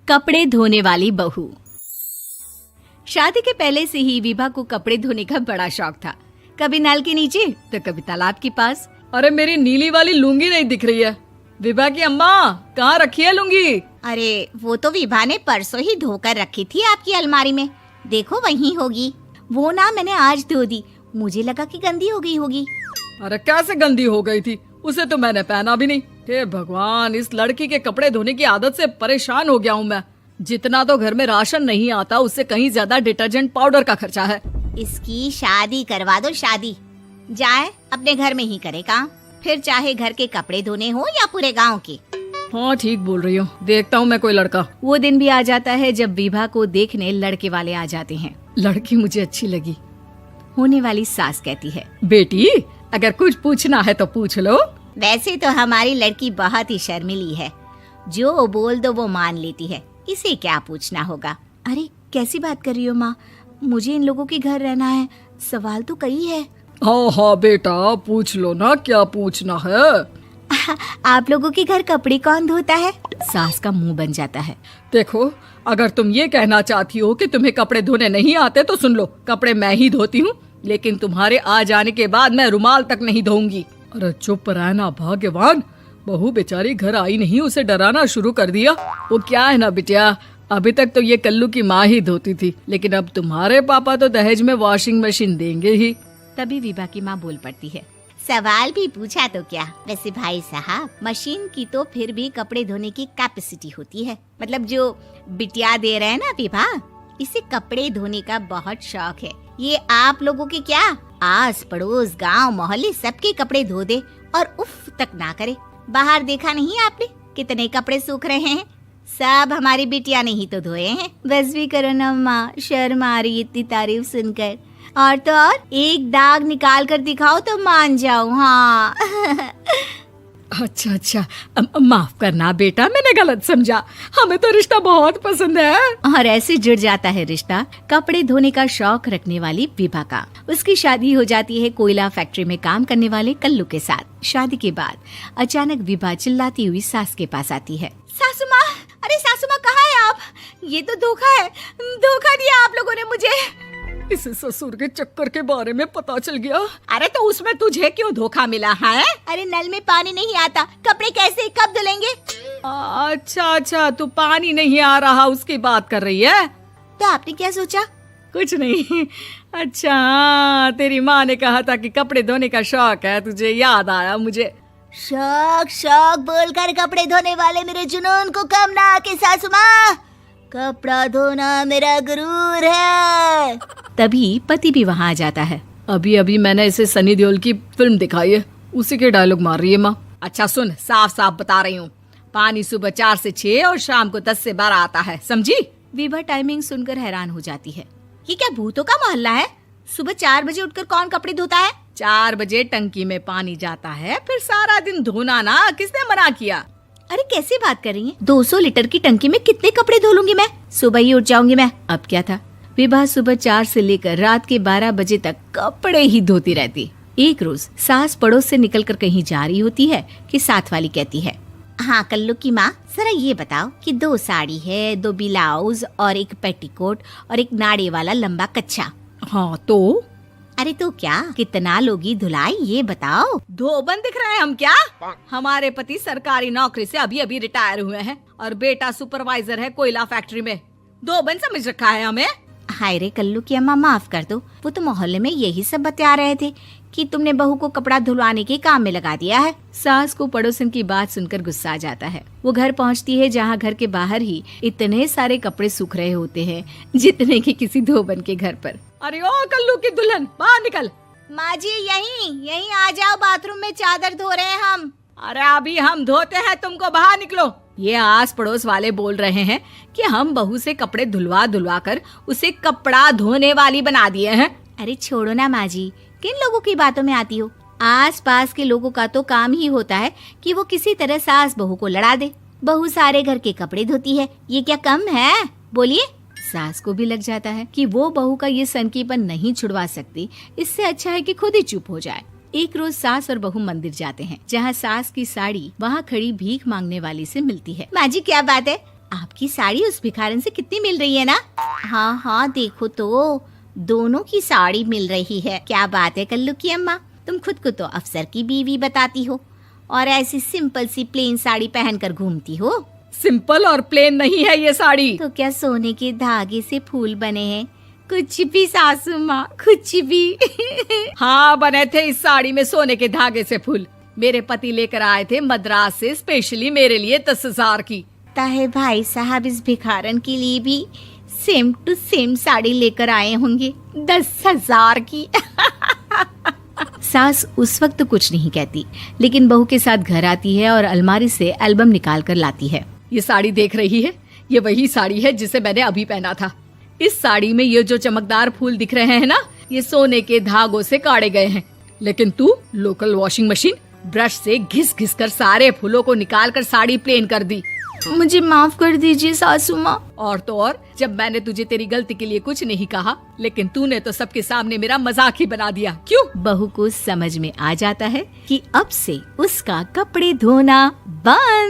कपड़े धोने वाली बहू। शादी के पहले से ही विभा को कपड़े धोने का बड़ा शौक था। कभी नल के नीचे तो कभी तालाब के पास। अरे मेरी नीली वाली लुंगी नहीं दिख रही है। विभा की अम्मा, कहाँ रखी है लुंगी? अरे वो तो विभा ने परसों ही धोकर रखी थी आपकी अलमारी में, देखो वहीं होगी। वो ना मैंने आज धो दी, मुझे लगा कि गंदी हो गई होगी। अरे कैसे गंदी हो गई थी? उसे तो मैंने पहना भी नहीं। हे भगवान, इस लड़की के कपड़े धोने की आदत से परेशान हो गया हूँ मैं। जितना तो घर में राशन नहीं आता, उससे कहीं ज्यादा डिटर्जेंट पाउडर का खर्चा है। इसकी शादी करवा दो, शादी जाए अपने घर में ही करे काम, फिर चाहे घर के कपड़े धोने हो या पूरे गांव के। हाँ ठीक बोल रही हूँ, देखता हूँ मैं कोई लड़का। वो दिन भी आ जाता है जब विभा को देखने लड़के वाले आ जाते हैं। लड़की मुझे अच्छी लगी। होने वाली सास कहती है, बेटी अगर कुछ पूछना है तो पूछ लो। वैसे तो हमारी लड़की बहुत ही शर्मीली है, जो बोल दो वो मान लेती है, इसे क्या पूछना होगा। अरे कैसी बात कर रही हो माँ, मुझे इन लोगों के घर रहना है, सवाल तो कई है। हाँ हाँ बेटा, पूछ लो ना, क्या पूछना है। आप लोगों के घर कपड़े कौन धोता है? सास का मुंह बन जाता है। देखो, अगर तुम ये कहना चाहती हो कि तुम्हें कपड़े धोने नहीं आते तो सुन लो, कपड़े मैं ही धोती हूँ, लेकिन तुम्हारे आ जाने के बाद मैं रुमाल तक नहीं धोऊंगी। अरे चुप रहना भाग्यवान, बहू बेचारी घर आई नहीं, उसे डराना शुरू कर दिया। वो क्या है ना बिटिया, अभी तक तो ये कल्लू की माँ ही धोती थी, लेकिन अब तुम्हारे पापा तो दहेज में वॉशिंग मशीन देंगे ही। तभी विभा की माँ बोल पड़ती है, सवाल भी पूछा तो क्या। वैसे भाई साहब, मशीन की तो फिर भी कपड़े धोने की कैपेसिटी होती है। मतलब जो बिटिया दे रहे हैं ना विभा, इसे कपड़े धोने का बहुत शौक है। ये आप लोगों के क्या, आस पड़ोस गांव मोहल्ले सबके कपड़े धो दे और उफ तक ना करे। बाहर देखा नहीं आपने कितने कपड़े सूख रहे हैं? सब हमारी बिटिया ने ही तो धोए हैं। बस भी करो ना माँ, शर्म आ रही इतनी तारीफ सुनकर। और तो और एक दाग निकाल कर दिखाओ तो मान जाऊं। हाँ अच्छा, माफ करना बेटा, मैंने गलत समझा। हमें तो रिश्ता बहुत पसंद है। और ऐसे जुड़ जाता है रिश्ता कपड़े धोने का शौक रखने वाली विभा का। उसकी शादी हो जाती है कोयला फैक्ट्री में काम करने वाले कल्लू के साथ। शादी के बाद अचानक विभा चिल्लाती हुई सास के पास आती है। सासू माँ, अरे सासू माँ कहाँ है आप? ये तो धोखा है, धोखा दिया आप लोगों ने मुझे। इसे ससुर के चक्कर के बारे में पता चल गया। अरे तो उसमें तुझे क्यों धोखा मिला है? अरे नल में पानी नहीं आता, कपड़े कैसे कब धुलेंगे? अच्छा, तू पानी नहीं आ रहा उसकी बात कर रही है। तो आपने क्या सोचा? कुछ नहीं। अच्छा, तेरी माँ ने कहा था कि कपड़े धोने का शौक है तुझे, याद आया मुझे। शौक बोलकर कपड़े धोने वाले मेरे जुनून को कम ना आके सासू माँ, कपड़ा धोना मेरा गुरूर है। तभी पति भी वहाँ आ जाता है। अभी मैंने इसे सनी देओल की फिल्म दिखाई है, उसी के डायलॉग मार रही है माँ। अच्छा सुन, साफ साफ बता रही हूँ, पानी सुबह 4 से 6 और शाम को 10 से 12 आता है, समझी? विभा टाइमिंग सुनकर हैरान हो जाती है। ये क्या भूतों का मोहल्ला है? सुबह 4 बजे उठकर कौन कपड़े धोता है? 4 बजे टंकी में पानी जाता है, फिर सारा दिन धोना ना, किसने मना किया? अरे कैसी बात कर रही हैं? 200 लीटर की टंकी में कितने कपड़े धो लूंगी मैं? सुबह ही उठ जाऊंगी मैं। अब क्या था, विभा सुबह 4 से लेकर रात के 12 बजे तक कपड़े ही धोती रहती। एक रोज सास पड़ोस से निकलकर कहीं जा रही होती है कि साथ वाली कहती है, हाँ कल्लू की माँ, जरा ये बताओ कि 2 साड़ी है, 2 ब्लाउज और एक पेटीकोट और एक नाड़े वाला लंबा कच्छा। हाँ तो? अरे तो क्या, कितना लोगी धुलाई ये बताओ। धोबन दिख रहे हैं हम क्या? हमारे पति सरकारी नौकरी से अभी रिटायर हुए हैं और बेटा सुपरवाइजर है कोयला फैक्ट्री में। धोबन समझ रखा है हमें? हाय रे कल्लू की अम्मा, माफ कर दो, वो तो मोहल्ले में यही सब बता रहे थे कि तुमने बहू को कपड़ा धुलवाने के काम में लगा दिया है। सास को पड़ोसन की बात सुनकर गुस्सा आ जाता है। वो घर पहुंचती है जहां घर के बाहर ही इतने सारे कपड़े सूख रहे होते हैं जितने कि किसी धोबन के घर पर। अरे ओ कल्लू की दुल्हन, बाहर निकल। माँ जी यहीं आ जाओ, बाथरूम में चादर धो रहे हैं हम। अरे अभी हम धोते हैं, तुमको बाहर निकलो। ये आस पड़ोस वाले बोल रहे हैं कि हम बहू से कपड़े धुलवा कर उसे कपड़ा धोने वाली बना दिए हैं। अरे छोड़ो ना माँ जी, किन लोगों की बातों में आती हो? आस पास के लोगों का तो काम ही होता है कि वो किसी तरह सास बहू को लड़ा दे। बहू सारे घर के कपड़े धोती है, ये क्या कम है? बोलिए। सास को भी लग जाता है कि वो बहू का ये सनकीपन नहीं छुड़वा सकती, इससे अच्छा है कि खुद ही चुप हो जाए। एक रोज सास और बहू मंदिर जाते हैं, जहाँ सास की साड़ी वहाँ खड़ी भीख मांगने वाली से मिलती है। माँ जी क्या बात है, आपकी साड़ी उस भिखारन से कितनी मिल रही है ना? हाँ हाँ देखो तो, दोनों की साड़ी मिल रही है। क्या बात है कल्लू की अम्मा, तुम खुद को तो अफसर की बीवी बताती हो और ऐसी सिंपल सी प्लेन साड़ी पहनकर घूमती हो। सिंपल और प्लेन नहीं है ये साड़ी। तो क्या सोने के धागे से फूल बने हैं? कुछ भी सासू माँ, कुछ भी। हाँ बने थे इस साड़ी में सोने के धागे से फूल। मेरे पति लेकर आए थे मद्रास से स्पेशली मेरे लिए 10,000 की। ताहे भाई साहब इस भिखारन के लिए भी सेम टू सेम साड़ी लेकर आए होंगे 10,000 की। सास उस वक्त तो कुछ नहीं कहती, लेकिन बहू के साथ घर आती है और अलमारी से एल्बम निकाल कर लाती है। ये साड़ी देख रही है, ये वही साड़ी है जिसे मैंने अभी पहना था। इस साड़ी में ये जो चमकदार फूल दिख रहे हैं ना, ये सोने के धागों से काढ़े गए हैं। लेकिन तू लोकल वॉशिंग मशीन ब्रश से घिस घिस कर सारे फूलों को निकाल कर साड़ी प्लेन कर दी। मुझे माफ कर दीजिए सासू माँ। और तो और, जब मैंने तुझे तेरी गलती के लिए कुछ नहीं कहा, लेकिन तूने तो सबके सामने मेरा मजाक ही बना दिया। क्यों? बहू को समझ में आ जाता है कि अब से उसका कपड़े धोना बंद।